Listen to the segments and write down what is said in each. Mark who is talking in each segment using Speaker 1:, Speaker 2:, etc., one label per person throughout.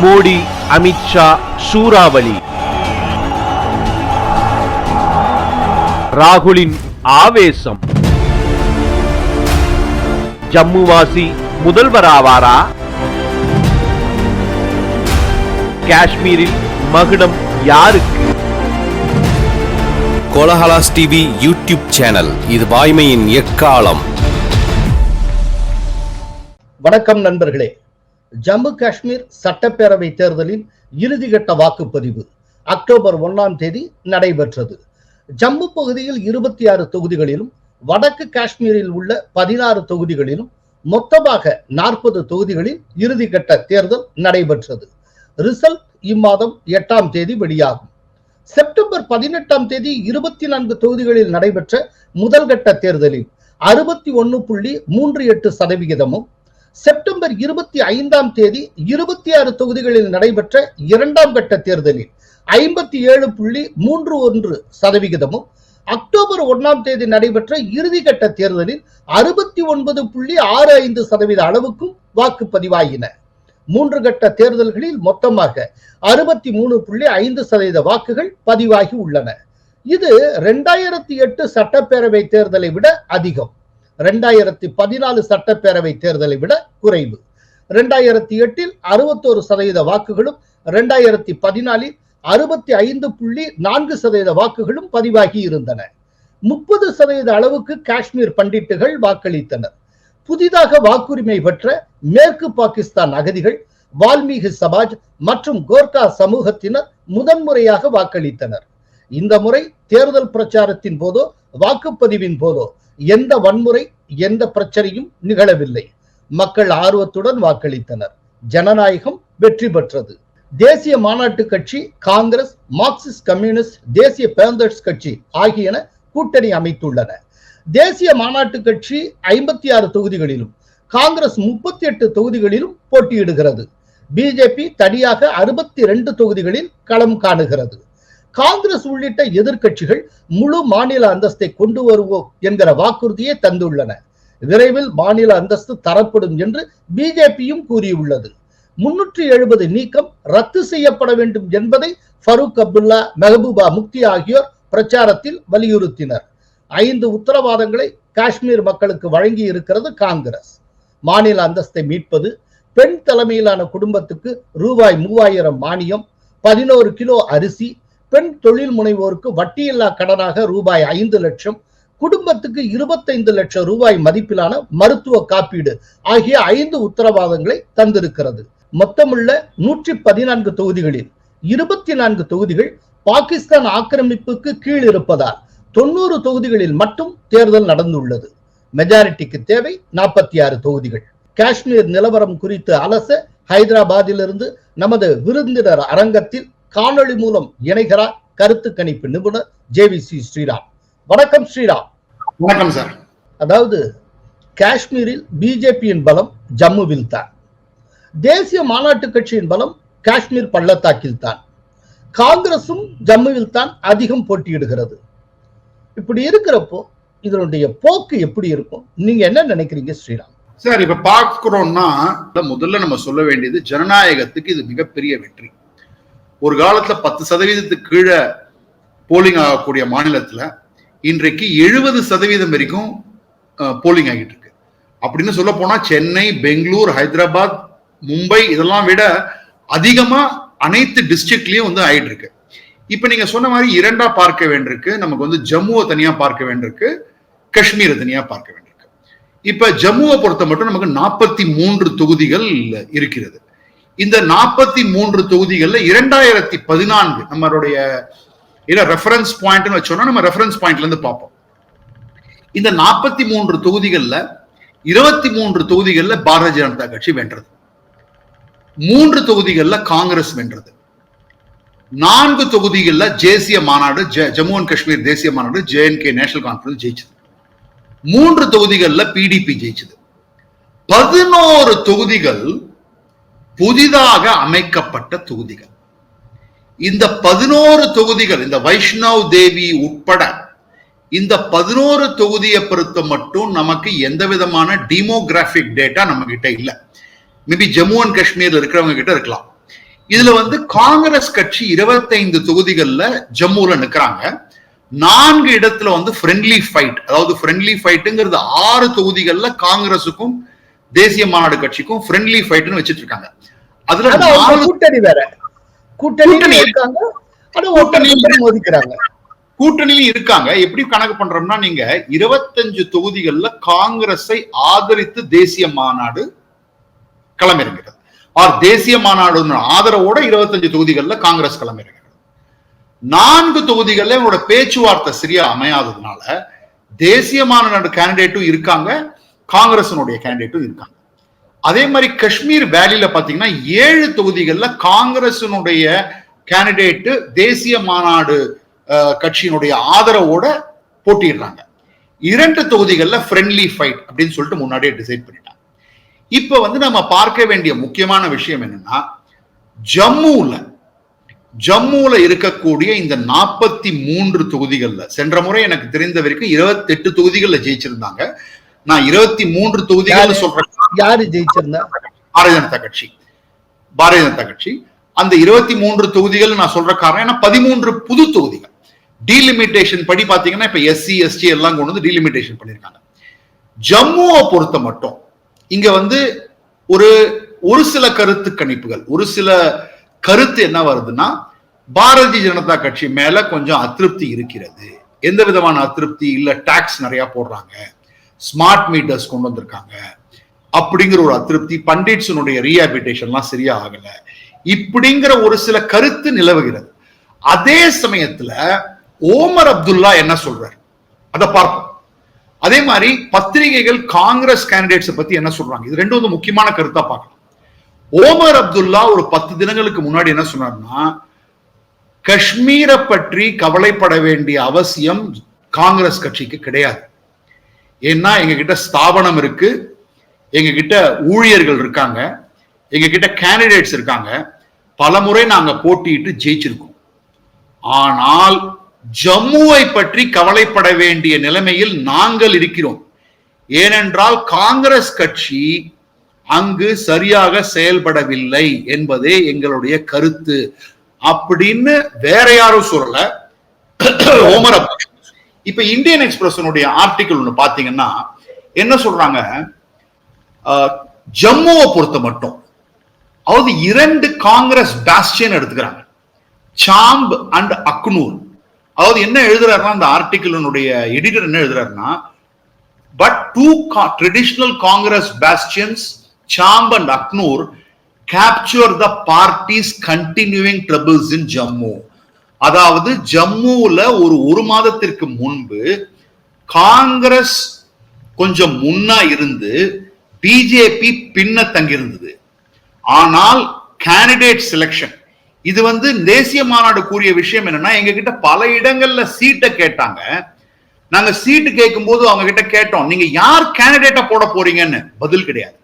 Speaker 1: மோடி, அமித்ஷா சூறாவளி. ராகுலின் ஆவேசம். ஜம்முவாசி முதல்வராவாரா? காஷ்மீரில் மகுடம் யாருக்கு?
Speaker 2: கோலஹலாஸ் டிவி யூடியூப் சேனல், இது வாய்மையின் எக்காலம்.
Speaker 3: வணக்கம் நண்பர்களே. ஜம்மு காஷ்மீர் சட்டப்பேரவை தேர்தலின் இறுதிக்கட்ட வாக்குப்பதிவு அக்டோபர் 1ஆம் தேதி நடைபெற்றது. ஜம்மு பகுதியில் 26 தொகுதிகளிலும், வடக்கு காஷ்மீரில் உள்ள 16 தொகுதிகளிலும் மொத்தமாக 40 தொகுதிகளில் இறுதிக்கட்ட தேர்தல் நடைபெற்றது. ரிசல்ட் இம்மாதம் 8ஆம் தேதி வெளியாகும். செப்டம்பர் 18ஆம் தேதி 24 தொகுதிகளில் நடைபெற்ற முதல்கட்ட தேர்தலில் 61.38%, செப்டம்பர் 25ஆம் தேதி 26 தொகுதிகளில் நடைபெற்ற இரண்டாம் கட்ட தேர்தலில் 57.31%, அக்டோபர் 1ஆம் தேதி நடைபெற்ற இறுதிக்கட்ட தேர்தலில் 69.65% அளவுக்கும் வாக்குப்பதிவாயின. 3 கட்ட தேர்தல்களில் மொத்தமாக 63.5% வாக்குகள் பதிவாகி உள்ளன. இது 2008 சட்டப்பேரவை தேர்தலை விட அதிகம். 2014 சட்டப்பேரவை தேர்தலை விட குறைவு. 2008இல் 61% வாக்குகளும், 2014இல் 65.4% வாக்குகளும் பதிவாகி இருந்தன. 30% அளவுக்கு காஷ்மீர் பண்டிட்டுகள் வாக்களித்தனர். புதிதாக வாக்குரிமை பெற்ற மேற்கு பாகிஸ்தான் அகதிகள், வால்மீகி சமாஜ் மற்றும் கோர்கா சமூகத்தினர் முதன்முறையாக வாக்களித்தனர். இந்த முறை தேர்தல் பிரச்சாரத்தின் போதோ வாக்குப்பதிவின் போதோ எந்த வன்முறை, எந்த பிரச்சனையும் நிகழவில்லை. மக்கள் ஆர்வத்துடன் வாக்களித்தனர். ஜனநாயகம் வெற்றி பெற்றது. தேசிய மாநாட்டு கட்சி, காங்கிரஸ், மார்க்சிஸ்ட் கம்யூனிஸ்ட், தேசிய பேந்தர்ஸ் கட்சி ஆகியன கூட்டணி அமைத்துள்ளன. தேசிய மாநாட்டு கட்சி 56 தொகுதிகளிலும், காங்கிரஸ் 38 தொகுதிகளிலும் போட்டியிடுகிறது. பிஜேபி தனியாக 62 தொகுதிகளில் களம் காணுகிறது. காங்கிரஸ் உள்ளிட்ட எதிர்க்கட்சிகள் முழு மாநில அந்தஸ்தை கொண்டு வருவோம் என்கிற வாக்குறுதியை தந்துள்ளன. விரைவில் மாநில அந்தஸ்து தரப்படும் என்று பிஜேபியும் கூறியுள்ளது. 370 நீக்கம் ரத்து செய்யப்பட வேண்டும் என்பதை ஃபரூக் அப்துல்லா, மெஹபூபா முக்தி ஆகியோர் பிரச்சாரத்தில் வலியுறுத்தினர். 5 உத்தரவாதங்களை காஷ்மீர் மக்களுக்கு வழங்கி இருக்கிறது காங்கிரஸ். மாநில அந்தஸ்தை மீட்பது, பெண் தலைமையிலான குடும்பத்துக்கு ரூபாய் 3000 மானியம், 11 கிலோ அரிசி, பெண் தொழில் முனைவோருக்கு வட்டியில்லா கடனாக ரூபாய் 5 லட்சம், குடும்பத்துக்கு 25 லட்சம் ரூபாய் மதிப்பிலான மருத்துவ காப்பீடு ஆகிய 5 உத்தரவாதங்களை தந்திருக்கிறது. மொத்தமுள்ள 114 தொகுதிகளில் 24 தொகுதிகள் பாகிஸ்தான் ஆக்கிரமிப்புக்கு கீழ் இருப்பதால் 90 தொகுதிகளில் மட்டும் தேர்தல் நடந்துள்ளது. மெஜாரிட்டிக்கு தேவை 46 தொகுதிகள். காஷ்மீர் நிலவரம் குறித்து அலச ஹைதராபாத்திலிருந்து நமது விருந்தினர் அரங்கத்தில் காணொளி மூலம் இணைகிறார் கருத்து கணிப்பு நிபுணர் ஜேவிசி ஸ்ரீராம். வணக்கம் ஸ்ரீராம்.
Speaker 4: வணக்கம் சார்.
Speaker 3: அதாவது காஷ்மீரில் பிஜேபியின் பலம் ஜம்முவில் தான், தேசிய மாநாட்டு கட்சியின் பலம் காஷ்மீர் பள்ளத்தாக்கில் தான், காங்கிரசும் ஜம்முவில் தான் அதிகம் போட்டியிடுகிறது. இப்படி இருக்கிறப்போ இதனுடைய போக்கு எப்படி இருக்கும், நீங்க என்ன நினைக்கிறீங்க ஸ்ரீராம்?
Speaker 4: சார், இப்ப பார்க்கிறோம்னா முதல்ல நம்ம சொல்ல வேண்டியது, ஜனநாயகத்துக்கு இது மிகப்பெரிய வெற்றி. ஒரு காலத்துல 10% கீழே போலிங் ஆகக்கூடிய மாநிலத்துல இன்றைக்கு 70% வரைக்கும் போலிங் ஆகிட்டு இருக்கு. அப்படின்னு சொல்ல போனா சென்னை, பெங்களூர், ஹைதராபாத், மும்பை இதெல்லாம் விட அதிகமா அனைத்து டிஸ்ட்ரிக்ட்லயும் ஆயிட்டு இருக்கு. இப்ப நீங்க சொன்ன மாதிரி இரண்டா பார்க்க வேண்டியிருக்கு. நமக்கு ஜம்முவை தனியா பார்க்க வேண்டியிருக்கு, காஷ்மீரை தனியா பார்க்க வேண்டியிருக்கு. இப்ப ஜம்முவை பொறுத்த மட்டும் நமக்கு 43 தொகுதிகள் இருக்கிறது. இந்த 43 தொகுதிகள்ல 2014 நம்மளுடைய ரெஃபரன்ஸ் பாயிண்ட் வச்சோம்னா, நம்ம ரெஃபரன்ஸ் பாயிண்ட்ல இருந்து பார்ப்போம். இந்த 43 தொகுதிகள்ல 23 தொகுதிகள்ல பாரதிய ஜனதா கட்சி வென்றது, 3 தொகுதிகள்ல காங்கிரஸ் வென்றது, 4 தொகுதிகள்ல தேசிய மாநாடு, ஜம்மு அண்ட் காஷ்மீர் தேசிய மாநாடு, JNK நேஷனல் கான்ஃபரன்ஸ் ஜெயிச்சது, 3 தொகுதிகள்ல பிடிபி ஜெயிச்சது, 11 தொகுதிகள் புதிதாக அமைக்கப்பட்ட தொகுதிகள். இந்த 11 தொகுதிகள், இந்த வைஷ்ணவ் தேவி உட்பட இந்த 11 தொகுதியை பொறுத்த மட்டும் நமக்கு எந்த விதமான டெமோகிராபிக் டேட்டா நம்ம கிட்ட இல்ல. மேபி ஜம்மு அண்ட் காஷ்மீர்ல இருக்கிறவங்க கிட்ட இருக்கலாம். இதுல வந்து காங்கிரஸ் கட்சி 25 தொகுதிகள்ல ஜம்முல நிக்கிறாங்க. 4 இடத்துல வந்து ஃப்ரெண்ட்லி ஃபைட், அதாவது ஃப்ரெண்ட்லி ஃபைட்டுங்கிறது 6 தொகுதிகள்ல காங்கிரஸுக்கும் தேசிய மாநாடு கட்சிக்கும் ஃப்ரெண்ட்லி ஃபைட்னு வச்சிட்டு இருக்காங்க. அதுல
Speaker 3: கூட்டணி வேற கூட்டணி இருக்காங்க,
Speaker 4: கூட்டணியும் இருக்காங்க. எப்படி கணக்கு பண்றோம்னா, நீங்க 25 தொகுதிகள்ல காங்கிரஸை ஆதரித்து தேசிய மாநாடு களமிறங்கிறது. தேசிய மாநாடு ஆதரவோட 25 தொகுதிகள்ல காங்கிரஸ் களமிறங்கிறது. 4 தொகுதிகள்ல இவங்களோட பேச்சுவார்த்தை சரியா அமையாததுனால தேசிய மாநாடு கேண்டிடேட்டும் இருக்காங்க, காங்கிரஸினுடைய கேண்டிடேட்டும் இருக்காங்க. அதே மாதிரி காஷ்மீர் வேலியில பாத்தீங்கன்னா 7 தொகுதிகள்ல காங்கிரசினுடைய கேண்டிடேட் தேசிய மாநாடு கட்சியினுடைய ஆதரவோட போட்டிடுறாங்க. 2 தொகுதிகள்ல ஃப்ரெண்ட்லி ஃபைட் அப்படின்னு சொல்லிட்டு முன்னாடியே டிசைட் பண்ணிட்டாங்க. இப்ப வந்து நம்ம பார்க்க வேண்டிய முக்கியமான விஷயம் என்னன்னா, ஜம்முல இருக்கக்கூடிய இந்த 43 தொகுதிகள்ல சென்ற முறை எனக்கு தெரிந்த வரைக்கும் 28 தொகுதிகள்ல ஜெயிச்சிருந்தாங்க. நான் 23 தொகுதிகள் சொல்றேன்.
Speaker 3: யாரு ஜெயிச்சிருந்தா?
Speaker 4: பாரதிய ஜனதா கட்சி. அந்த 23 தொகுதிகள் நான் சொல்ற காரணம் ஏன்னா 13 புது தொகுதிகள் டீலிமிட்டேஷன் படி பாத்தீங்கன்னா இப்ப எஸ்சி எஸ்டி எல்லாம் கொண்டு வந்து டீலிமிட்டேஷன் பண்ணிருக்காங்க. ஜம்முவை பொறுத்த மட்டும் இங்க வந்து ஒரு சில கருத்து கணிப்புகள், ஒரு சில கருத்து என்ன வருதுன்னா, பாரதிய ஜனதா கட்சி மேல கொஞ்சம் அதிருப்தி இருக்கிறது. எந்த விதமான அதிருப்தி இல்ல, டாக்ஸ் நிறைய போடுறாங்க, ஸ்மார்ட் மீட்டர்ஸ் கொண்டு வந்திருக்காங்க அப்படிங்கிற ஒரு அதிருப்தி, பண்டிட்ஸினுடைய ரீஹாபிலிட்டேஷன்லாம் சரியா ஆகல, இப்படிங்கிற ஒரு சில கருத்து நிலவுகிறது. அதே சமயத்துல ஓமர் அப்துல்லா என்ன சொல்றாரு அதை பார்ப்போம். அதே மாதிரி பத்திரிகைகள் காங்கிரஸ் கேண்டிடேட்ஸ் பத்தி என்ன சொல்றாங்க, இது ரெண்டும் வந்து முக்கியமான கருத்தா பார்க்கலாம். ஓமர் அப்துல்லா ஒரு 10 தினங்களுக்கு முன்னாடி என்ன சொன்னார்னா, காஷ்மீரை பற்றி கவலைப்பட வேண்டிய அவசியம் காங்கிரஸ் கட்சிக்கு கிடையாது. ஏன்னா எங்க கிட்ட ஸ்தாபனம் இருக்கு, எங்க கிட்ட ஊழியர்கள் இருக்காங்க, எங்க கிட்ட கேண்டிடேட்ஸ் இருக்காங்க, பலமுறை நாங்க போட்டியிட்டு ஜெயிச்சிருக்கோம். ஆனால் ஜம்முவை பற்றி கவலைப்பட வேண்டிய நிலைமையில் நாங்கள் இருக்கிறோம். ஏனென்றால் காங்கிரஸ் கட்சி அங்கு சரியாக செயல்படவில்லை என்பதே எங்களுடைய கருத்து அப்படின்னு வேற யாரும் சொல்லல, ஓமர் அப்துல்லா. இப்ப இந்தியன் எக்ஸ்பிரஸ் ஆர்டிகிள் ஒண்ணு பாத்தீங்கன்னா என்ன சொல்றாங்க, ஜம்முவை பொறுத்த மட்டும் அதாவது 2 காங்கிரஸ் பாஸ்டியன் எடுத்துக்கிறாங்க, சாம்ப் அண்ட் அக்னூர். அதாவது என்ன எழுதுறாருன்னா, அந்த ஆர்டிகிளினுடைய எடிட்டர் என்ன எழுதுறாருன்னா, but 2 traditional Congress bastions, Chamb and Aknur, capture the party's continuing troubles in Jammu. அதாவது ஜம்முல ஒரு மாதத்திற்கு முன்பு காங்கிரஸ் கொஞ்சம் முன்னா இருந்து பிஜேபி பின்ன தங்கியிருந்தது. ஆனால் கேண்டிடேட் செலக்ஷன், இது வந்து தேசிய மாநாடு கூறிய விஷயம் என்னன்னா, எங்க கிட்ட பல இடங்கள்ல சீட்டை கேட்டாங்க. நாங்க சீட்டு கேட்கும் போது அவங்க கிட்ட கேட்டோம், நீங்க யார் கேண்டிடேட்டா போட போறீங்கன்னு. பதில் கிடையாது.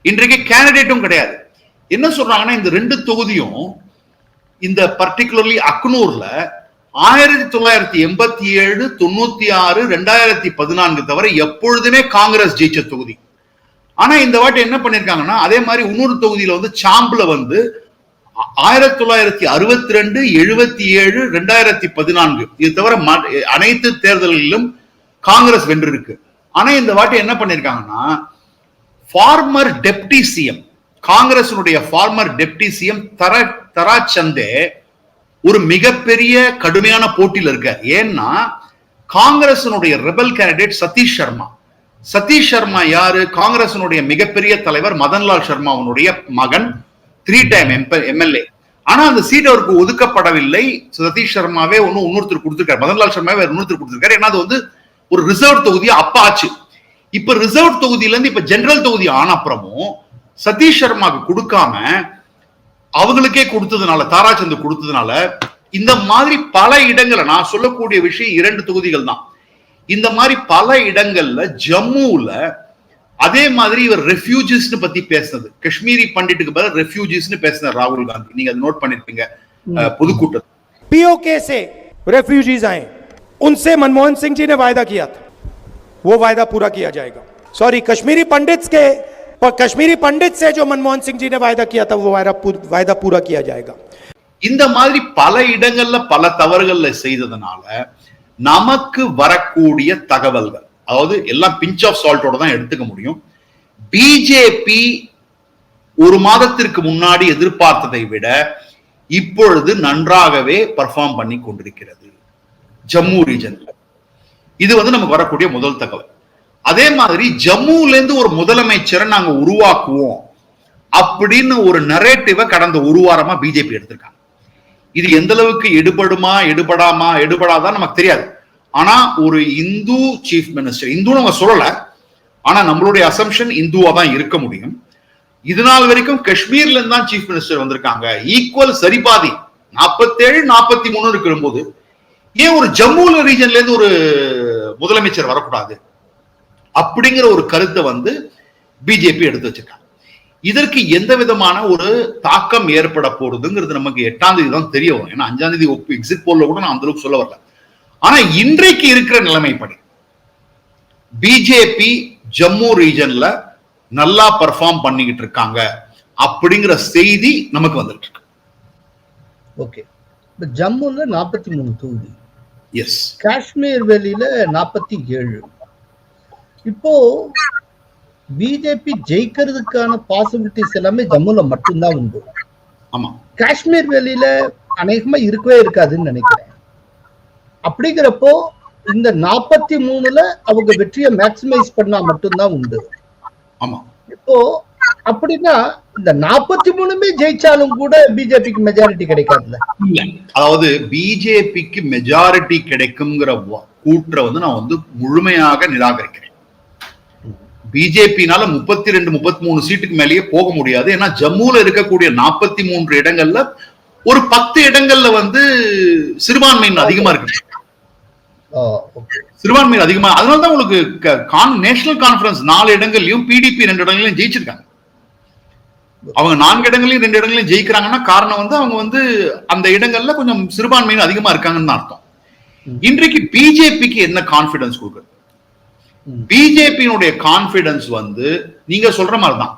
Speaker 4: இன்றைக்கு கேண்டிடேட்டும் கிடையாது. என்ன சொல்றாங்கன்னா, இந்த 2 தொகுதியும் இந்த பர்டிகுலர்லி அக்னூர்ல 1987, 96, 2014 தவிர எப்பொழுதுமே காங்கிரஸ் ஜெயிச்ச தொகுதி. ஆனா இந்த வாட்டி என்ன பண்ணிருக்காங்கன்னா, அதே மாதிரி இன்னொரு தொகுதியில வந்து சாம்புல வந்து 1962, 77, 2014 இது தவிர அனைத்து தேர்தல்களிலும் காங்கிரஸ் வென்றிருக்கு. ஆனா இந்த வாட்டி என்ன பண்ணிருக்காங்கன்னா, ஃபார்மர் டெப்டி சிஎம், காங்கிரசினுடைய ஃபார்மர் டெப்டி சிஎம் தரா சந்தே ஒரு மிகப்பெரிய கடுமையான போட்டியில் இருக்கார். ஏன்னா காங்கிரசினுடைய ரெபல் கேண்டிடேட் சதீஷ் சர்மா யாரு, காங்கிரசினுடைய மிகப்பெரிய தலைவர் மதன்லால் சர்மாவுடைய மகன், 3 டைம் எம்எல்ஏ. ஆனா அந்த சீட் அவருக்கு ஒதுக்கப்படவில்லை. சதீஷ் சர்மாவே இன்னொருத்தர் கொடுத்திருக்காரு, மதன்லால் சர்மாவே இன்னொருத்தர் கொடுத்திருக்காரு. ஏன்னா அது வந்து ஒரு ரிசர்வ் தொகுதி அப்ப ஆச்சு. இப்ப ரிசர்வ் தொகுதியில இருந்து இப்ப ஜெனரல் தொகுதி ஆன அப்புறமும் சதீஷ் சர்மாக்கு கொடுக்காம அவங்களுக்கே கொடுத்ததுனால, தாராச்சந்த் கொடுத்ததுனால, இந்த மாதிரி பல இடங்கள்ல நான் சொல்லக்கூடிய விஷயம் 2 தொகுதிகள் தான். இந்த மாதிரி பல இடங்கள்ல ஜம்முல அதே மாதிரி இவர் ரெஃப்யூஜிஸ் பத்தி பேசுனது, காஷ்மீரி பண்டிட்டுக்கு பதில் ரெஃப்யூஜிஸ் பேசினார் ராகுல் காந்தி. நீங்க அதை நோட் பண்ணிருப்பீங்க பொதுக்கூட்டம்.
Speaker 5: पीओके से रेफ्यूजीज आए, उनसे मनमोहन सिंह जी ने वायदा किया था, वो वायदा पूरा किया जाएगा. सॉरी, कश्मीरी पंडित्स के पर कश्मीरी पंडित से जो मनमोहन सिंह जी ने वायदा किया था वो वायदा पूरा किया जाएगा.
Speaker 4: இந்த மாதிரி பல இடங்கள்ல பல தவறுகள்ல செய்ததுனால நமக்கு வரக்கூடிய தகவல்கள், அதாவது எல்லாம் பிஞ்ச் ஆஃப் சால்ட்டோட தான் எடுத்துக்க முடியும். பிஜேபி ஒரு மாதத்திற்கு முன்னாடி எதிர்பார்த்ததை விட இப்பொழுது நன்றாகவே பர்ஃபார்ம் பண்ணி கொண்டிருக்கிறது ஜம்மு ரீஜன்ல. இது நமக்கு வரக்கூடிய முதல் தகவல். அதே மாதிரி ஜம்முல இருந்து ஒரு முதலமைச்சரை நாங்க உருவாக்குவோம் அப்படின்னு ஒரு நரேட்டிவை கடந்த ஒரு வாரமா பிஜேபி எடுத்திருக்காங்க. இது எந்த அளவுக்கு எடுபடாதான் நமக்கு தெரியாது. ஆனா ஒரு இந்து சீஃப் மினிஸ்டர், இந்து நம்ம சொல்லல, ஆனா நம்மளுடைய அசம்ஷன் இந்துவா தான் இருக்க முடியும். இது நாள் வரைக்கும் காஷ்மீர்ல இருந்து தான் சீஃப் மினிஸ்டர் வந்திருக்காங்க. ஈக்குவல் சரிபாதி 47-43 இருக்கிற போது ஏன் ஒரு ஜம்மு ரீஜன்ல இருந்து ஒரு முதலமைச்சர் வரக்கூடாது அப்படிங்கிற ஒரு கருத்தை பிஜேபி எடுத்து வச்சிருக்காங்க. இதற்கு எந்த விதமான ஒரு தாக்கம் ஏற்பட போறதுங்கிறது நமக்கு 8ஆம் தேதி தான் தெரிய வரும். ஏன்னா 5ஆம் தேதி எக்ஸிட் போல்ல கூட நான் அந்த அளவுக்கு சொல்ல வரல. ஆனா இன்றைக்கு இருக்கிற நிலைமைப்படி பிஜேபி ஜம்மு ரீஜன்ல நல்லா பெர்ஃபார்ம் பண்ணிக்கிட்டு இருக்காங்க அப்படிங்கிற செய்தி நமக்கு வந்துட்டு இருக்கு.
Speaker 3: ஓகே, ஜம்முல 43 தொகுதி,
Speaker 4: எஸ்,
Speaker 3: காஷ்மீர் வெளியில 47. இப்போ பிஜேபி ஜெயிக்கிறதுக்கான பாசிபிலிட்டிஸ் எல்லாமே ஜம்முல மட்டும்தான் உண்டு.
Speaker 4: ஆமா,
Speaker 3: காஷ்மீர் வெளியில அநேகமா இருக்கவே இருக்காதுன்னு நினைக்கிறேன். அப்படிங்கிறப்போ இந்த 43ல அவங்க வெற்றியை மேக்சிமைஸ் பண்ணா மட்டும்தான் உண்டு.
Speaker 4: ஆமா,
Speaker 3: இப்போ அப்படின்னா இந்த 43மே ஜெயிச்சாலும் கூட பிஜேபிக்கு மெஜாரிட்டி கிடைக்காதுல்ல.
Speaker 4: அதாவது பிஜேபிக்கு மெஜாரிட்டி கிடைக்குங்கிற கூற்றை நான் முழுமையாக நிராகரிக்கிறேன். பிஜேபினால 32-33 சீட்டுக்கு மேலேயே போக முடியாது. ஏன்னா ஜம்முல இருக்கக்கூடிய 43 இடங்கள்ல ஒரு 10 இடங்கள்ல சிறுபான்மையின் அதிகமா இருக்கு. சிறுபான்மையில் அதிகமா, அதனாலதான் உங்களுக்கு நேஷனல் கான்ஃபரன்ஸ் 4 இடங்கள்லயும், பிடிபி 2 இடங்களையும் ஜெயிச்சிருக்காங்க. அவங்க 4 இடங்களையும் 2 இடங்களையும் ஜெயிக்கிறாங்கன்னா காரணம் அவங்க அந்த இடங்கள்ல கொஞ்சம் சிறுபான்மையின் அதிகமா இருக்காங்கன்னு அர்த்தம். இன்றைக்கு பிஜேபிக்கு என்ன கான்பிடன்ஸ் கொடுக்குறது? பிஜேபியினுடைய கான்பிடன்ஸ் நீங்க சொல்ற மாதிரிதான்.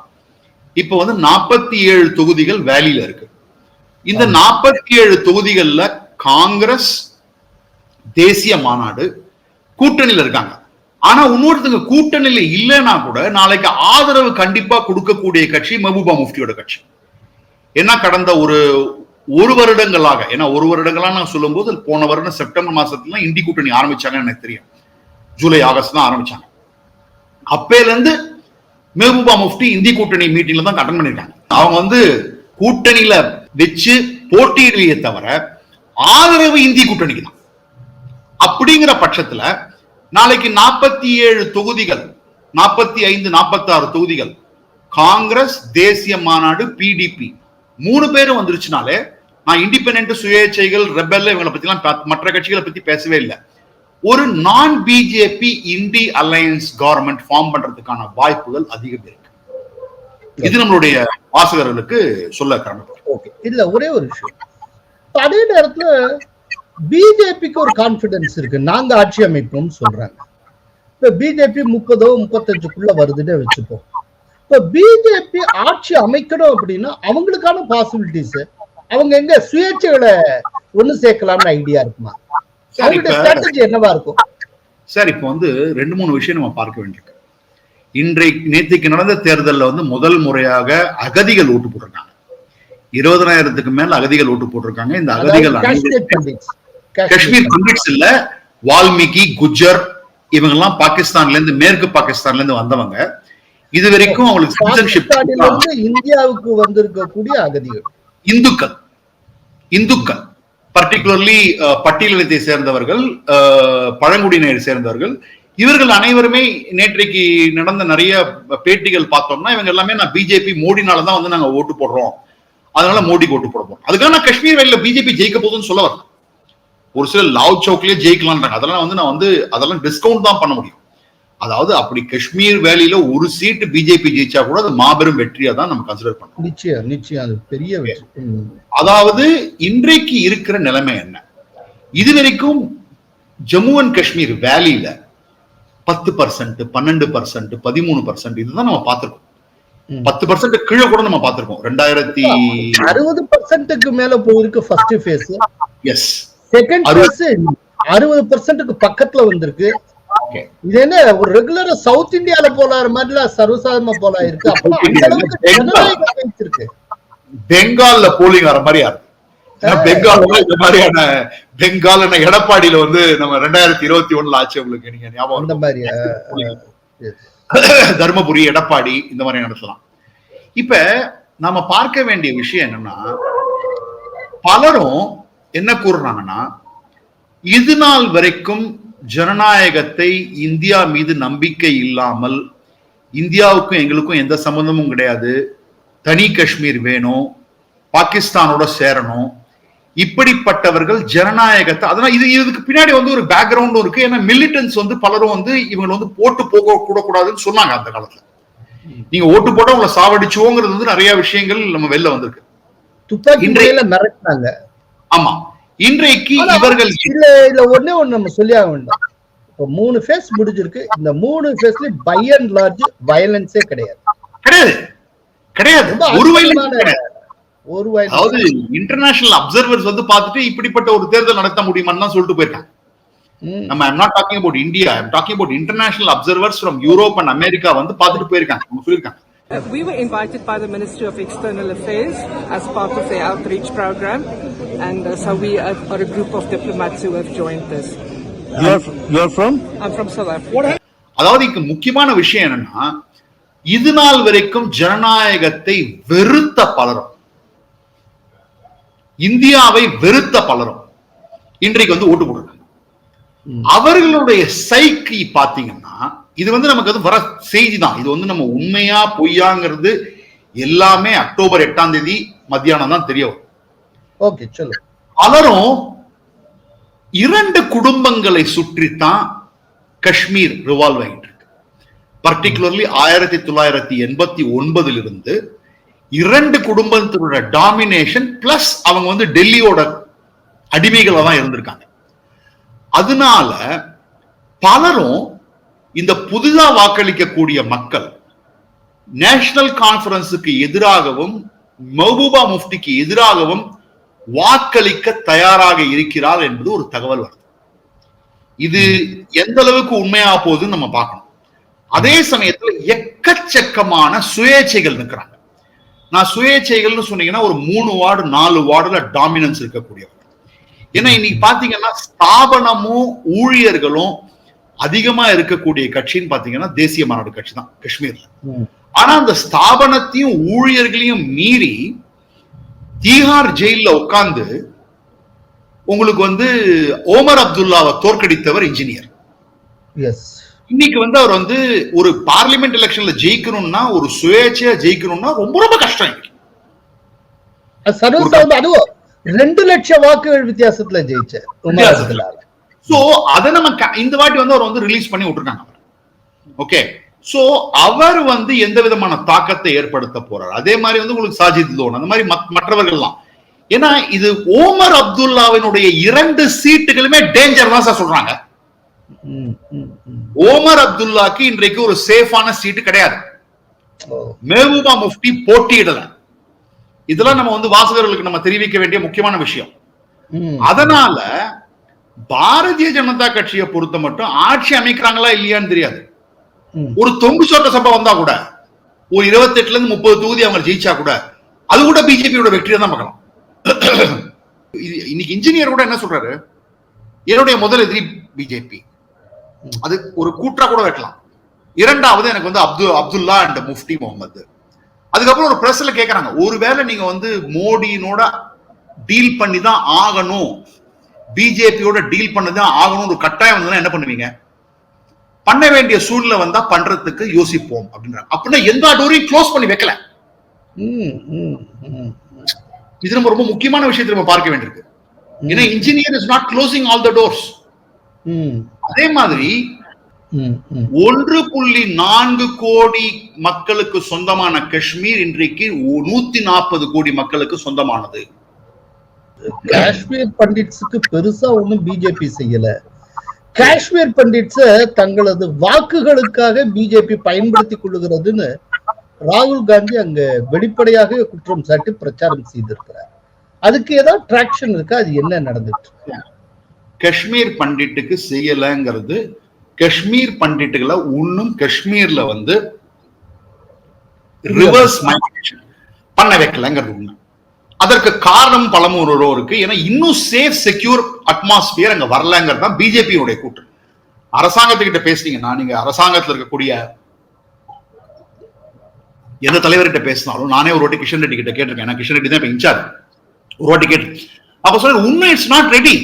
Speaker 4: இப்ப 47 தொகுதிகள் வேலியில இருக்கு. இந்த 47 தொகுதிகள்ல காங்கிரஸ், தேசிய மாநாடு கூட்டணியில இருக்காங்க. ஆனா இன்னொருத்தங்க கூட்டணியில இல்லைன்னா கூட நாளைக்கு ஆதரவு கண்டிப்பா கொடுக்கக்கூடிய கட்சி மெஹபூபா முஃப்தியோட கட்சி. ஏன்னா கடந்த ஒரு வருடங்களாக, ஏன்னா ஒரு வருடங்களா நான் சொல்லும் போது போன வருடம் செப்டம்பர் மாசத்துல இந்தி கூட்டணி ஆரம்பிச்சாங்கன்னு எனக்கு தெரியும். ஜூலை ஆகஸ்ட் தான் ஆரம்பிச்சாங்க. அப்பையில இருந்து மெஹபூபா முஃப்தி இந்தி கூட்டணி மீட்டிங்ல தான் அட்டெண்ட் பண்ணிருக்காங்க. அவங்க கூட்டணியில வச்சு போட்டியிடலையே தவிர ஆதரவு இந்தி கூட்டணிக்கு தான். அப்படிங்கிற பட்சத்துல நாளைக்கு 47 தொகுதிகள், 45-46 தொகுதிகள் காங்கிரஸ், தேசிய மாநாடு, பிடிபி 3 பேரும் வந்துருச்சுனாலே, நான் இண்டிபெண்டன்ட், சுயேட்சைகள், ரெபெல் இவங்களை பத்தி எல்லாம் மற்ற கட்சிகளை பத்தி பேசவே இல்லை, ஒரு நான் BJP INDI alliance government form பண்றதுக்கான வாய்ப்புகள் அதிகம் இருக்கு. இது நம்மளுடைய வாசகர்களுக்கு சொல்ல கடமைப்படும்.
Speaker 3: இல்ல ஒரே ஒரு விஷயம், அதே நேரத்துல பிஜேபிக்கு ஒரு கான்பிடன்ஸ் இருக்கு, நாங்க ஆட்சி அமைப்போம் சொல்றாங்க. இப்ப பிஜேபி 30-35க்குள்ள வருதுன்னு வச்சுப்போம். இப்ப பிஜேபி ஆட்சி அமைக்கணும் அப்படின்னா அவங்களுக்கான பாசிபிலிட்டிஸ், அவங்க எங்க சுயேட்சைகளை ஒண்ணு சேர்க்கலாம்னு ஐடியா இருக்குமா? அவங்களுடைய ஸ்ட்ராட்டஜி என்னவா இருக்கும்
Speaker 4: சார்? இப்ப 2-3 விஷயம் நம்ம பார்க்க வேண்டியிருக்கு. நேற்றுக்கு நடந்த தேர்தலில் முதல் முறையாக அகதிகள் ஓட்டு போட்டிருக்காங்க. 20,000க்கு மேல அகதிகள் ஓட்டு போட்டிருக்காங்க. இந்த அகதிகள் காஷ்மீர் பண்டிட்ஸ் இல்ல, வால்மீகி, குஜர் இவங்க எல்லாம் பாகிஸ்தான்ல இருந்து, மேற்கு பாகிஸ்தான்ல இருந்து வந்தவங்க. இது வரைக்கும் அவங்களுக்கு சிட்டிசன்ஷிப்
Speaker 3: இந்தியாவுக்கு வந்திருக்கக்கூடிய அகதிகள்
Speaker 4: இந்துக்கள் பர்டிகுலர்லி பட்டியலினத்தை சேர்ந்தவர்கள், பழங்குடியினரை சேர்ந்தவர்கள், இவர்கள் அனைவருமே நேற்றைக்கு நடந்த நிறைய பேட்டிகள் பார்த்தோம்னா இவங்க எல்லாமே நான் பிஜேபி மோடினாலதான் நாங்க ஓட்டு போடுறோம், அதனால மோடிக்கு ஓட்டு போடுவோம். அதுக்காக நான் காஷ்மீர் வெளியில பிஜேபி ஜெயிக்க போகுதுன்னு சொல்ல வரல. ஒரு சில லாவ் சவுக்லயே ஜெயிக்கலான்றாங்க. அதெல்லாம் நான் அதெல்லாம் டிஸ்கவுண்ட் தான் பண்ண முடியும். அதாவது அப்படி காஷ்மீர் வேலியில ஒரு சீட்டு பிஜேபி ஜெயிச்சா கூட அது மாபெரும் வெற்றியா தான் நம்ம கன்சிடர் பண்ணணும்.
Speaker 3: நிச்சயம் அது பெரிய வெற்றி.
Speaker 4: அதாவது இன்றைக்கு இருக்கிற நிலைமை என்ன? இதுவரைக்கும் ஜம்மு அண்ட் காஷ்மீர் வேலியில 10%, 12%, 13% இதுதான் நம்ம பார்த்திருக்கோம். 10% கீழே கூட நம்ம பார்த்திருக்கோம்.
Speaker 3: 60% மேல போயிருக்கு first phase.
Speaker 4: Yes,
Speaker 3: second phase 60% பக்கத்துல வந்திருக்கு. இது என்ன ஒரு ரெகுலரா சவுத் இந்தியால போலாற மாதிரிலாம் சர்வசாதாரணமா போலா இருக்கு. அப்ப அந்த அளவுக்கு ஜனநாயகம் இருக்கு.
Speaker 4: பெங்கால்ல போலிங் வர மாதிரியா இருக்கு. பெங்கால் இந்த மாதிரியான பெங்கால் எடப்பாடியில வந்து நம்ம 2021 ஆச்சு. உங்களுக்கு நீங்க ஞாபகம்
Speaker 3: அந்த மாதிரி
Speaker 4: தர்மபுரி, எடப்பாடி இந்த மாதிரி நடத்தலாம். இப்ப நாம பார்க்க வேண்டிய விஷயம் என்னன்னா, பலரும் என்ன கூறுறாங்கன்னா, இது நாள் வரைக்கும் ஜனநாயகத்தை இந்தியா மீது நம்பிக்கை இல்லாமல், இந்தியாவுக்கும் எங்களுக்கும் எந்த சம்பந்தமும் கிடையாது, தனி காஷ்மீர் வேணும், பாகிஸ்தானோட சேரணும், இப்படிப்பட்டவர்கள் ஜனநாயகத்தை, அதனால இதுக்கு பின்னாடி வந்து ஒரு பேக்ரவுண்டும் இருக்கு. ஏன்னா மிலிட்டன்ஸ் வந்து பலரும் வந்து இவங்க வந்து போட்டு போக கூடாதுன்னு சொன்னாங்க அந்த காலத்துல. நீங்க ஓட்டு போட உங்களை சாவடிச்சுவோங்கிறது வந்து நிறைய விஷயங்கள் நம்ம வெளில வந்திருக்கு.
Speaker 3: துப்பாக்கி மிரட்டினாங்க.
Speaker 4: ஆமா, இன்றைக்கு இவர்கள்
Speaker 3: இல்ல ஒண்ணே ஒண்ணு நம்ம சொல்லி ஆக வேண்டாம். இப்போ 3 ஃபேஸ் முடிஞ்சிருக்கு. இந்த 3 ஃபேஸ்ல பை அண்ட் லார்ஜ் வயலன்ஸே கிடையாது.
Speaker 4: அதாவது இன்டர்நேஷனல் அப்சர்வர்ஸ் வந்து பார்த்துட்டு இப்படிப்பட்ட ஒரு தேர்தல் நடத்த முடியுமான்னு தான் சொல்லிட்டு போயிருக்காங்க. நம்ம I'm not talking about India, I'm talking about international observers from Europe and America வந்து பார்த்துட்டு போயிருக்காங்க. சொல்லியிருக்காங்க.
Speaker 6: We were invited by the Ministry of External Affairs as part of the outreach program, and so we are a group of diplomats who have joined this.
Speaker 1: You're from?
Speaker 6: I'm from South Africa.
Speaker 4: அதாவது இங்க முக்கியமான விஷயம் என்னன்னா, இது நாள் வரைக்கும் ஜனநாயகத்தை வெறுத்த பலரும், இந்தியாவை வெறுத்த பலரும் இன்றைக்கு வந்து ஓட்டு போடுறாங்க. அவர்களுடைய சைக்கை பாத்தீங்கன்னா, இது வந்து நமக்கு வந்து வர செய்தி தான். இது வந்து நம்ம உண்மையா பொய்யாங்கிறது எல்லாமே அக்டோபர் 8ஆம் தேதி மத்தியானம் தான் தெரிய வரும்.
Speaker 3: ஓகே, சொல்லு.
Speaker 4: பலரும் 2 குடும்பங்களை சுற்றித்தான் காஷ்மீர் ரிவால்வ் ஆகிட்டு இருக்கு. பர்டிகுலர்லி 1989 இருந்து 2 குடும்பத்தினோட டாமினேஷன் பிளஸ் அவங்க வந்து டெல்லியோட அடிமைகளா தான் இருந்திருக்காங்க. அதனால பலரும் இந்த புதிதா வாக்களிக்கக்கூடிய மக்கள் நேஷனல் கான்ஃபரன்ஸுக்கு எதிராகவும் மெஹபூபா முஃப்திக்கு எதிராகவும் வாக்களிக்க தயாராக இருக்கிறார் என்பது ஒரு தகவல் வருது. இது எந்த அளவுக்கு உண்மையா போகுதுன்னு நம்ம பார்க்கணும். அதே சமயத்துல எக்கச்சக்கமான சுயேட்சைகள் நிற்கிறாங்க. நான் சுயேட்சைகள்னு சொன்னீங்கன்னா ஒரு 3 வார்டு 4 வார்டுல டாமினன்ஸ் இருக்கக்கூடியவங்க. ஏன்னா இன்னைக்கு பாத்தீங்கன்னா ஸ்தாபனமும் ஊழியர்களும் அதிகமா இருக்கக்கூடிய கட்சின்னு பாத்தீங்கன்னா தேசிய மாநாடு கட்சி தான் காஷ்மீர்ல. ஆனா அந்த ஸ்தாபனத்தையும் ஊழியர்களையும் மீறி தீஹார் ஜெயில உட்கார்ந்து உங்களுக்கு வந்து ஓமர் அப்துல்லாவை தோற்கடித்தவர் இன்ஜினியர். இன்னைக்கு வந்து அவர் வந்து ஒரு பார்லிமெண்ட் எலெக்ஷன்ல ஜெயிக்கணும்னா, ஒரு சுயேட்சையா ஜெயிக்கணும்னா ரொம்ப ரொம்ப கஷ்டம்.
Speaker 3: 2 லட்சம் வாக்குகள் வித்தியாசத்துல ஜெயிச்ச.
Speaker 4: சோ அத நம்ம இந்த வாட்டி வந்து அவர் வந்து ரிலீஸ் பண்ணி விட்டுருக்காங்க. ஓகே, சோ அவர் வந்து எந்த விதமான தாக்கத்தை ஏற்படுத்த போறார். அதே மாதிரி வந்து உங்களுக்கு சாஜித் லோன் அந்த மாதிரி மற்றவர்கள்லாம். ஏன்னா இது ஓமர் அப்துல்லாவினுடைய 2 சீட்டுகளுமே டேஞ்சர் தான் சார் சொல்றாங்க. ஓமர் அப்துல்லாக்கு இன்றைக்கு ஒரு சேஃபான சீட்டு கிடையாது. மெஹபூபா முஃப்தி போட்டியிடல. இதெல்லாம் நம்ம வந்து வாசகர்களுக்கு நம்ம தெரிவிக்க வேண்டிய முக்கியமான விஷயம். அதனால பாரதிய ஜனதா கட்சியை பொறுத்த மட்டும் ஆட்சி அமைக்கிறாங்களா இல்லையான்னு தெரியாது. ஒரு தொங்கு சோட்ட சபை வந்தா கூட, ஒரு 28ல இருந்து 30 தொகுதி அவங்க ஜெயிச்சா கூட, அது கூட பிஜேபியோட வெற்றியை தான் பார்க்கலாம். இன்னைக்கு இன்ஜினியர் கூட என்ன சொல்றாரு, என்னுடைய முதல் எதிரி பிஜேபி, அது ஒரு கூற்றா கூட வைக்கலாம். 2வது எனக்கு வந்து அப்துல்லா அண்ட் முஃப்தி முகமது. அதுக்கப்புறம் ஒரு பிரஸ்ல கேட்கறாங்க, ஒருவேளை நீங்க வந்து மோடியினோட டீல் பண்ணி தான் ஆகணும், பிஜேபியோட டீல் பண்ணதான் ஆகணும் ஒரு கட்டாயம் வந்தா என்ன பண்ணுவீங்க? பண்ண வேண்டிய சூழ்நிலை வந்தா பண்றதுக்கு யோசிப்போம் அப்படின்றாங்க. அப்படின்னா எந்த டோரையும் க்ளோஸ் பண்ணி வைக்கல. இது நம்ம ரொம்ப முக்கியமான விஷயத்தை நம்ம பார்க்க வேண்டியிருக்கு. ஏன்னா engineer is not closing all the doors. அதே மாதிரி 1.4 கோடி மக்களுக்கு சொந்தமான காஷ்மீர் இன்றைக்கு 140 கோடி மக்களுக்கு சொந்தமானது.
Speaker 3: காஷ்மீர் பண்டிட்ஸுக்கு பெருசா ஒண்ணும் பிஜேபி செய்யல. காஷ்மீர் பண்டிட்ஸ தங்களது வாக்குகளுக்காக பிஜேபி பயன்படுத்திக் கொள்ளுகிறதுன்னு ராகுல் காந்தி அங்க வெளிப்படையாக குற்றம் சாட்டி பிரச்சாரம் செய்திருக்கிறார். அதுக்கு ஏதாவது டிராக்ஷன் இருக்கா? அது என்ன நடந்துட்டு?
Speaker 4: காஷ்மீர் பண்டிட்டுக்கு செய்யலங்கிறது, காஷ்மீர் பண்டிட்டுகளை இன்னும் காஷ்மீர்ல வந்து ரிவர்ஸ் மைக்ரேஷன் பண்ண வைக்கலங்கிறது உண்மை. அதற்கு காரணம் பலமுறை இருக்கு. ஏன்னா இன்னும் சேஃப் செக்யூர் அட்மாஸ்பியர் அங்க வரலங்கிறது தான் பிஜேபியுடைய கூற்று. அரசாங்கத்துக்கிட்ட பேசுனீங்கன்னா, நீங்க அரசாங்கத்தில் இருக்கக்கூடிய எந்த தலைவர்கிட்ட பேசினாலும், நானே ஒரு வாட்டி கிஷன் ரெட்டி கிட்ட கேட்டிருக்கேன். கிஷன் ரெட்டி தான் இப்ப இன்சார்ஜ். ஒரு வாட்டி கேட்டு அப்ப சொல்ற உண்மை இட்ஸ் நாட் ரெடி.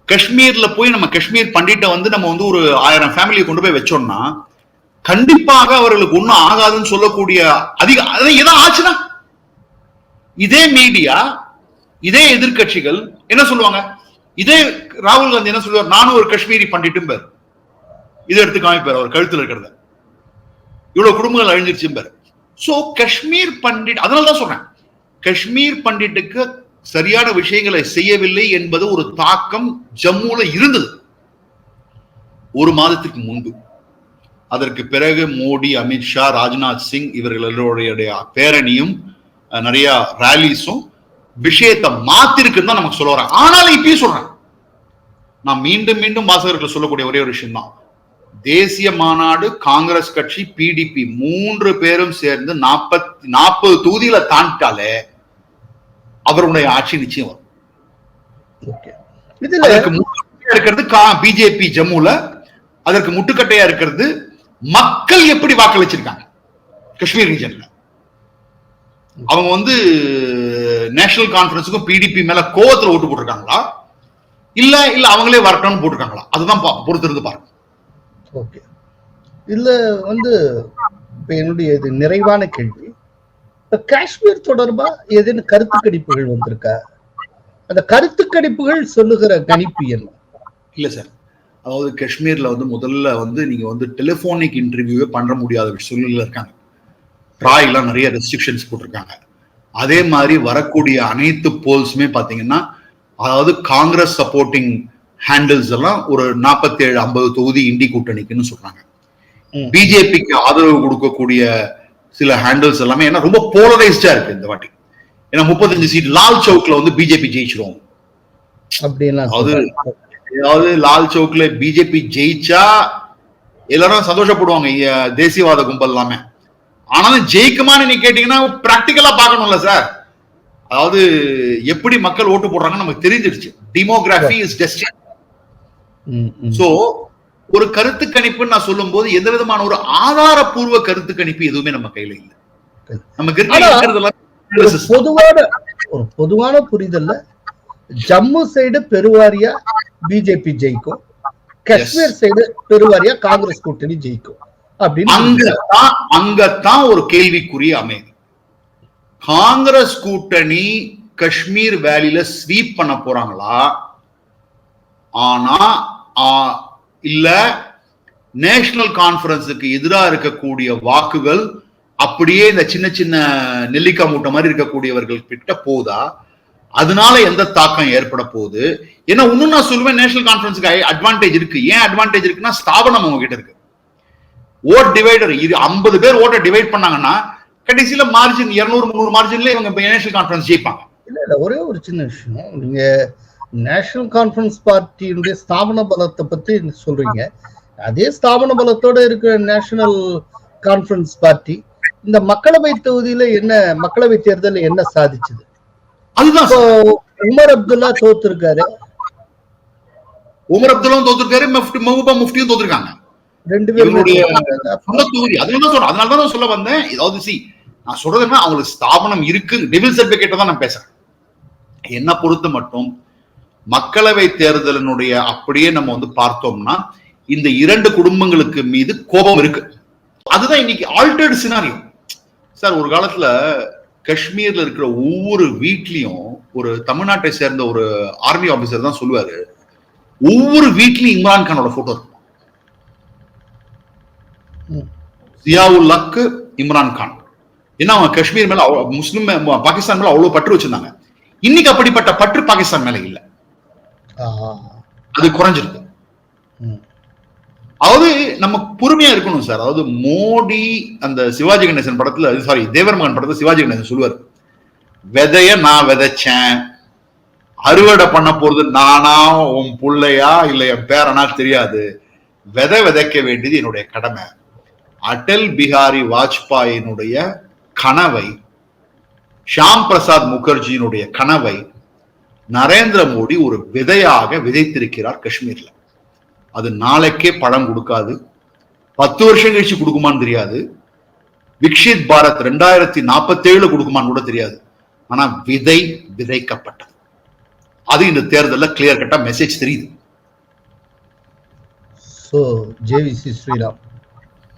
Speaker 4: காஷ்மீர்ல போய் நம்ம காஷ்மீர் பண்டிட்டை வந்து நம்ம வந்து ஒரு 1000 ஃபேமிலியை கொண்டு போய் வச்சோம்னா கண்டிப்பாக அவர்களுக்கு ஒன்னும் ஆகாதுன்னு சொல்லக்கூடிய எதா ஆச்சுன்னா, இதே மீடியா, இதே எதிர்கட்சிகள் என்ன சொல்லுவாங்க? இதே ராகுல் காந்தி என்ன சொல்லுவார்? நானும் ஒரு காஷ்மீரி பண்டிட்டும் பேர், இதை எடுத்து காமிப்பார் அவர் கழுத்துல இருக்கிறத, இவ்வளவு குடும்பங்கள் அழிஞ்சிருச்சு பேர். சோ காஷ்மீர் பண்டிட், அதனாலதான் சொல்றேன், காஷ்மீர் பண்டிட்டுக்கு சரியான விஷயங்களை செய்யவில்லை என்பது ஒரு தாக்கம் ஜம்முல இருந்தது ஒரு மாதத்துக்கு முன்பு. அதற்கு பிறகு மோடி, அமித்ஷா, ராஜ்நாத் சிங் இவர்களுடைய பேரணியும் நிறைய ரேலிஸும் விஷயத்தை மாத்திருக்குன்னு தான் நமக்கு சொல்ல வரேன். ஆனாலும் இப்பயும் சொல்றேன், நான் மீண்டும் மீண்டும் வாசகர்கள் சொல்லக்கூடிய ஒரே ஒரு விஷயம் தான், தேசிய மாநாடு, காங்கிரஸ் கட்சி, பிடிபி 3 பேரும் சேர்ந்து 40 தொகுதிகளை தாண்டிட்டாலே அவருடைய ஆட்சி நிச்சயம் வரும். இருக்கிறது பிஜேபி ஜம்முல, அதற்கு முட்டுக்கட்டையா இருக்கிறது மக்கள் எப்படி வாக்களிச்சிருக்காங்க காஷ்மீர் ரீஜன்ல. அவங்க வந்து நேஷனல் கான்ஃபரன்ஸுக்கும் பிடிபி மேல கோவத்துல ஓட்டு போட்டிருக்காங்களா, இல்ல இல்ல அவங்களே வரட்டும்னு போட்டிருக்காங்களா? அதுதான் பொறுத்திருந்து பாருங்க.
Speaker 3: ஓகே, இதுல வந்து என்னுடைய இது நிறைவான கேள்வி, காஷ்மீர் தொடர்பா ஏதேனும் கருத்து கணிப்புகள் வந்திருக்கா? அந்த கருத்து கணிப்புகள் சொல்லுகிற கணிப்பு என்ன?
Speaker 4: இல்ல சார், அதாவது காஷ்மீர்ல வந்து முதல்ல வந்து நீங்க வந்து டெலிபோனிக் இன்டர்வியூவே பண்ண முடியாத சூழ்நிலை இருக்காங்க. ட்ராய்லாம் நிறைய ரெஸ்ட்ரிக்ஷன்ஸ் போட்டிருக்காங்க. அதே மாதிரி வரக்கூடிய அனைத்து போல்ஸுமே பாத்தீங்கன்னா, அதாவது காங்கிரஸ் சப்போர்ட்டிங் ஹேண்டில்ஸ் எல்லாம் ஒரு 47-50 தொகுதி இண்டி கூட்டணிக்குன்னு சொல்றாங்க. பிஜேபிக்கு ஆதரவு கொடுக்கக்கூடிய சில ஹேண்டில்ஸ் எல்லாமே ஏன்னா ரொம்ப போலரைஸ்டா இருக்கு இந்த வாட்டி. ஏன்னா 35 சீட் லால் சவுக்ல வந்து பிஜேபி ஜெயிச்சிரும் அப்படின்னா, அதாவது லால் சவுக்ல பிஜேபி ஜெயிச்சா எல்லாரும் சந்தோஷப்படுவாங்க தேசியவாத கும்பல் எல்லாமே. ஆனாலும் ஜெயிக்குமான்னு நீ கேட்டீங்கன்னா பிராக்டிக்கலா பார்க்கணும்ல சார். அதாவது எப்படி மக்கள் ஓட்டு போடுறாங்கன்னு நமக்கு தெரிஞ்சிருச்சு. Demography is destiny. சோ ஒரு கருத்து கணிப்புன்னு நான் சொல்லும் போது எந்த விதமான ஒரு ஆதாரப்பூர்வ கருத்து கணிப்பு எதுவுமே நம்ம கையில இல்லை. நமக்கு
Speaker 3: ஒரு பொதுவான புரிதல்ல ஜம்மு சைடு பெருவாரியா பிஜேபி ஜெயிக்கும், காஷ்மீர் சைடு பெருவாரியா காங்கிரஸ் கூட்டணி ஜெயிக்கும் அப்படின்னு
Speaker 4: அங்கத்தான் ஒரு கேள்விக்குரிய அமைதி. காங்கிரஸ் கூட்டணி காஷ்மீர் வேலியில ஸ்வீப் பண்ண போறாங்களா, ஆனா இல்ல நேஷனல் கான்ஃபரன்ஸுக்கு எதிராக இருக்கக்கூடிய வாக்குகள் அப்படியே இந்த சின்ன சின்ன நெல்லிக்காய் மூட்டை மாதிரி இருக்கக்கூடியவர்கள் கிட்ட போதா, அதனால எந்த தாக்கம் ஏற்பட போகுது? ஏன்னா இன்னும் நான் சொல்லுவேன், நேஷனல் கான்ஃபரன்ஸுக்கு அட்வான்டேஜ் இருக்கு. ஏன் அட்வான்டேஜ் இருக்குன்னா ஸ்தாபனம் அவங்க கிட்ட இருக்கு. ஓட் டிவைடர், இது 50 பேர் ஓட்டை டிவைட் பண்ணாங்கன்னா கடைசியில மார்ஜின் 200-300 மார்ஜின்ல இவங்க நேஷனல் கான்ஃபரன்ஸ் ஜெயிப்பாங்க.
Speaker 3: இல்ல ஒரே ஒரு சின்ன விஷயம், நீங்க நேஷனல் கான்ஃபரன்ஸ் பார்ட்டியினுடைய ஸ்தாபன பலத்தை பத்தி சொல்றீங்க. அதே ஸ்தாபன பலத்தோட இருக்கிற நேஷனல் கான்ஃபரன்ஸ் பார்ட்டி இந்த மக்களவை தொகுதியில என்ன, மக்களவை தேர்தலில் என்ன சாதிச்சது? அதுதான் உமர் அப்துல்லா தோத்துருக்காரு,
Speaker 4: உமர் அப்துல்லா தோத்துருக்காரு, மெஹபூபா முஃப்தியும் தோத்துருக்காங்க.
Speaker 3: 2 பேருடைய
Speaker 4: தொகுதி. அதனாலதான் சொல்ல வந்தேன். ஏதாவது நான் சொல்றதுன்னா அவங்களுக்கு ஸ்தாபனம் இருக்கு, டெவில் சர்டிபிகேட் தான் நான் பேசுறேன். என்ன பொறுத்த மட்டும் மக்களவை தேர்தலினுடைய அப்படியே நம்ம வந்து பார்த்தோம்னா இந்த 2 குடும்பங்களுக்கு மீது கோபம் இருக்கு. அதுதான் இன்னைக்கு ஆல்டர்டு சினாரியோ சார். ஒரு காலத்துல காஷ்மீர்ல இருக்கிற ஒவ்வொரு வீட்லயும் ஒரு தமிழ்நாட்டை சேர்ந்த ஒரு ஆர்மி ஆபீசர் தான் சொல்லுவாரு, ஒவ்வொரு வீட்லயும் இம்ரான் கானோட போட்டோ இருக்கும். ஜியாவுல்லாக்கு இம்ரான் கான். ஏன்னா அவங்க காஷ்மீர் மேல முஸ்லிம் பாகிஸ்தான் மேல அவ்வளவு பற்று வச்சிருந்தாங்க. இன்னைக்கு அப்படிப்பட்ட பற்று பாகிஸ்தான் மேல இல்ல, அது குறைஞ்சிருக்கு. அதாவது நம்ம பொறுமையா இருக்கணும் சார். அதாவது மோடி அந்த சிவாஜி கணேசன் படத்துல, சாரி தேவர் மகன் படத்துல சிவாஜி கணேசன் சொல்லுவார், விதைய நான் விதைச்சேன், அறுவடை பண்ண போறது நானா உன் புள்ளையா இல்ல என் பேரனா தெரியாது, விதைக்க வேண்டியது என்னுடைய கடமை. அடல் பிஹாரி வாஜ்பாயினுடைய கனவை, ஷாம் பிரசாத் முகர்ஜியினுடைய கனவை நரேந்திர மோடி ஒரு விதையாக விதைத்திருக்கிறார் காஷ்மீர்ல. அது நாளைக்கே பழம் கொடுக்காது, 10 வருஷம் கழிச்சு கொடுக்குமான்னு தெரியாது, விக்ஷித் பாரத் 2047 கொடுக்குமான்னு கூட தெரியாது. ஆனா விதை விதைக்கப்பட்டது. அது இந்த தேர்தலில் கிளியர் கட்டா மெசேஜ் தெரியுது.
Speaker 3: ஸோ ஜேவிசி ஸ்ரீராம்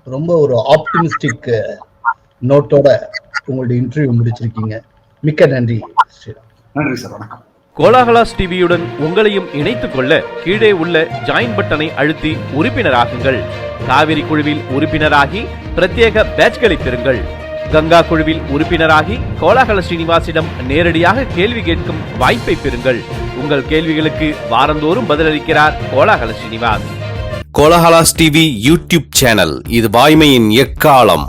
Speaker 3: ரொம்ப ஒரு ஆப்டிமிஸ்டிக் நோட்டோட உங்களுடைய இன்டர்வியூ முடிச்சிருக்கீங்க. மிக்க நன்றி ஸ்ரீராம்.
Speaker 4: நன்றி சார், வணக்கம்.
Speaker 2: கோலாகலாஸ் டிவியுடன் உங்களையும் இணைத்துக் கொள்ள கீழே உள்ள ஜாயின் பட்டனை அழுத்தி உறுப்பினராகுங்கள். காவிரி குழுவில் உறுப்பினராகி பிரத்யேக பேட்ச்களை பெறுங்கள். கங்கா குழுவில் உறுப்பினராகி கோலாகல ஸ்ரீனிவாசிடம் நேரடியாக கேள்வி கேட்கும் வாய்ப்பை பெறுங்கள். உங்கள் கேள்விகளுக்கு வாரந்தோறும் பதிலளிக்கிறார் கோலாகல Srinivas. Kolahalas TV YouTube channel, இது வாய்மையின் எக்காலம்.